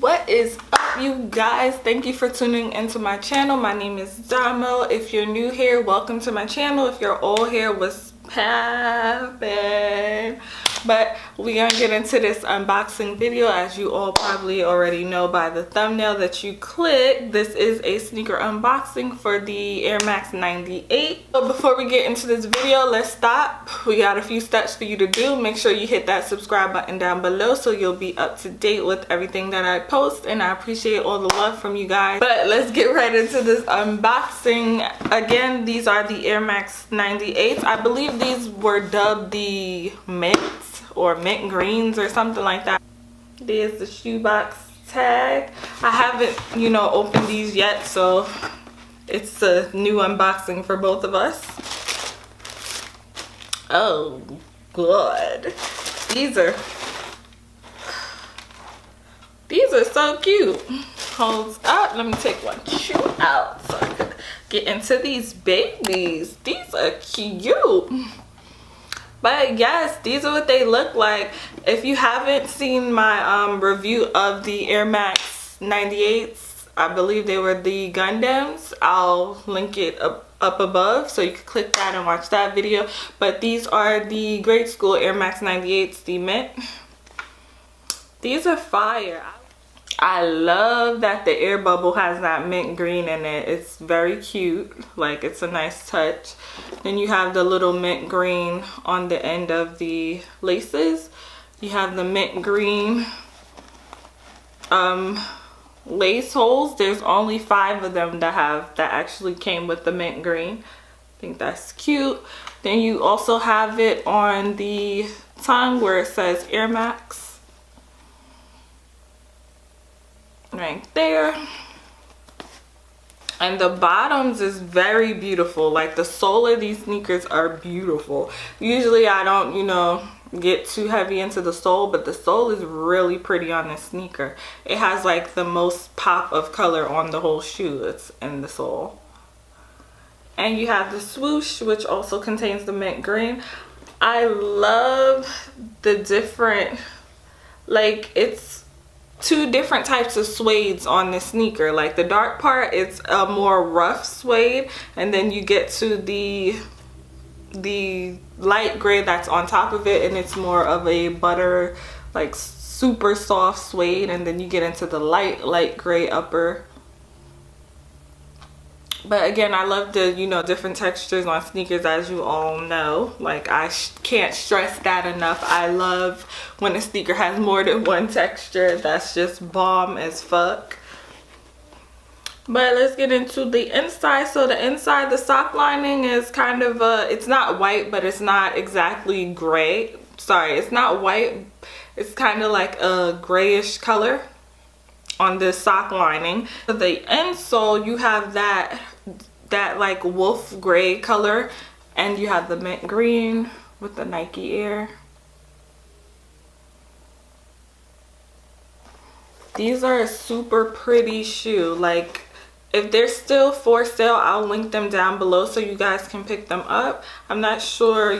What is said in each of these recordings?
What is up, you guys? Thank you for tuning into my channel. My name is Damo. If you're new here, welcome to my channel. If you're old here, what's happening? But we're gonna get into this unboxing video. As you all probably already know by the thumbnail that you clicked, this is a sneaker unboxing for the Air Max 98. So before we get into this video, let's stop. We got a few steps for you to do. Make sure you hit that subscribe button down below so you'll be up to date with everything that I post, and I appreciate all the love from you guys. But let's get right into this unboxing. Again, these are the Air Max 98s. I believe these were dubbed the Mint or mint greens or something like that. There's the shoebox tag. I haven't, opened these yet, so it's a new unboxing for both of us. Oh, good. These are so cute. Hold up, let me take one shoe out so I can get into these babies. These are cute. But yes, these are what they look like. If you haven't seen my review of the Air Max 98s, I believe they were the Gundams. I'll link it up above so you can click that and watch that video. But these are the Gradeschool Air Max 98s, the mint. These are fire. I love that the air bubble has that mint green in it. It's very cute. Like, it's a nice touch. Then you have the little mint green on the end of the laces. You have the mint green lace holes. There's only 5 of them that actually came with the mint green. I think that's cute. Then you also have it on the tongue where it says Air Max. Right there. And the bottoms is very beautiful. Like, the sole of these sneakers are beautiful. Usually I don't, get too heavy into the sole, but the sole is really pretty on this sneaker. It has like the most pop of color on the whole shoe. It's in the sole. And you have the swoosh, which also contains the mint green. I love the different, like, it's 2 different types of suedes on this sneaker. Like, the dark part, it's a more rough suede, and then you get to the light gray that's on top of it, and it's more of a butter, like, super soft suede, and then you get into the light gray upper. But again, I love the different textures on sneakers, as you all know. Like, I can't stress that enough. I love when a sneaker has more than one texture. That's just bomb as fuck. But let's get into the inside. So the inside, the sock lining is kind of it's not white, but it's not exactly gray. Sorry, it's not white. It's kind of like a grayish color on this sock lining. The insole, you have that like wolf gray color, and you have the mint green with the Nike Air. These are a super pretty shoe. Like, if they're still for sale, I'll link them down below so you guys can pick them up. I'm not sure,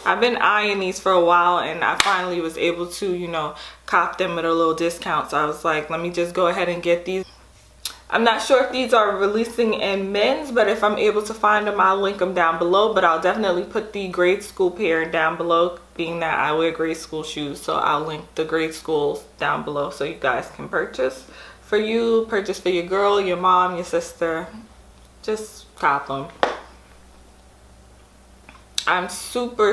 I've been eyeing these for a while, and I finally was able to, cop them at a little discount. So I was like, let me just go ahead and get these. I'm not sure if these are releasing in men's, but if I'm able to find them, I'll link them down below. But I'll definitely put the Gradeschool pair down below, being that I wear Gradeschool shoes. So I'll link the Gradeschools down below so you guys can purchase. For you, purchase for your girl, your mom, your sister. Just cop them. I'm super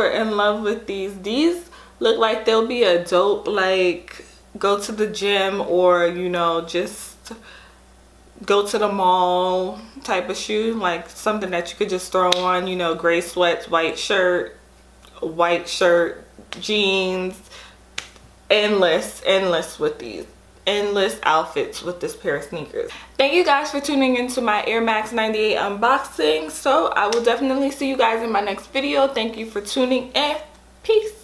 in love with these. These look like they'll be a dope, like, go to the gym or just go to the mall type of shoe. Like, something that you could just throw on, gray sweats, white shirt, jeans. Endless with these. Endless outfits with this pair of sneakers. Thank you guys for tuning into my Air Max 98 unboxing. So I will definitely see you guys in my next video. Thank you for tuning in. Peace.